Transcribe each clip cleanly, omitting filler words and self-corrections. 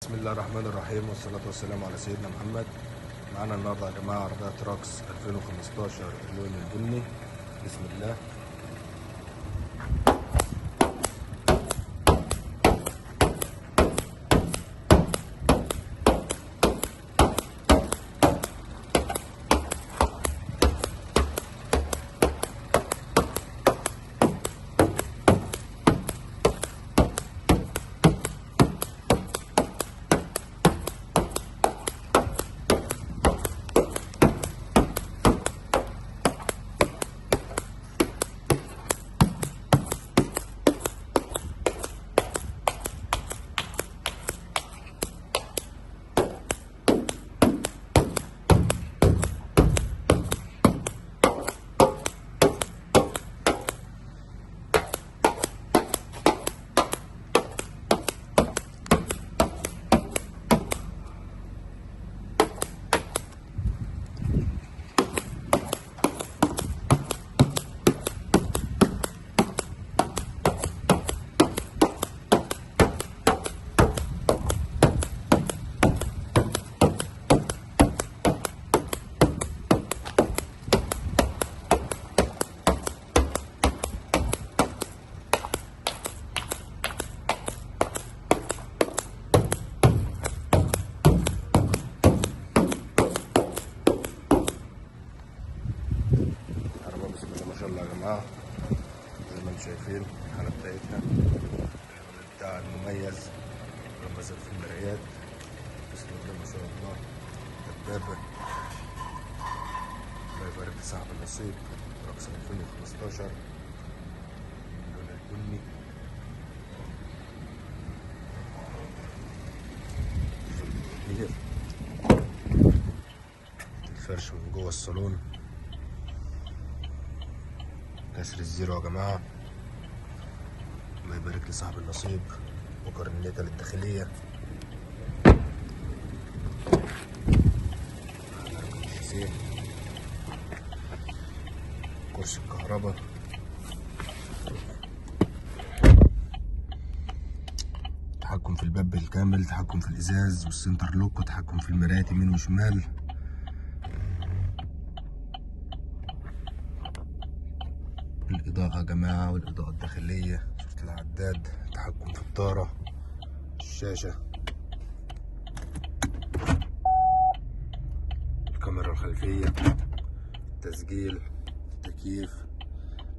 بسم الله الرحمن الرحيم والصلاة والسلام على سيدنا محمد. معانا النهارده يا جماعة عربية تراكس 2015 اللون البني. بسم الله. بسم الله ما شاء الله يا جماعة، زي ما انتم شايفين الحالة بتاعتنا بتاع المميز رمزت في المرايات. بسم الله ما شاء الله. دبابة الله يبارك لصاحب النصيب. تراكس 2015 اللون البني. كبير. الفرش من جوه الصالون كسر الزيرو يا جماعة. الله يبارك لصاحب النصيب. وكرنيتة للداخلية. كرسي الكهرباء. تحكم في الباب بالكامل، تحكم في الإزاز والسنتر لوك، وتحكم في المرايات يمين وشمال. الإضاءة يا جماعة، والإضاءة الداخلية، شفت العداد، تحكم في الطارة، الشاشة، الكاميرا الخلفية، تسجيل، تكييف،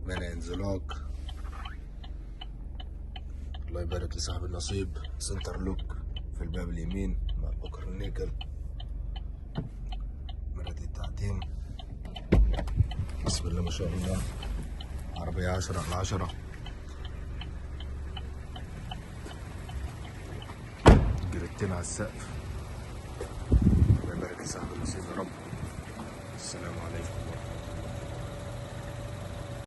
منع انزلاق. الله يبارك لصاحب النصيب. سنتر لوك في الباب اليمين مع بكر النيكل، مرات التعتيم. بسم الله ما شاء الله. عربية 10/10. جريتين على السقف.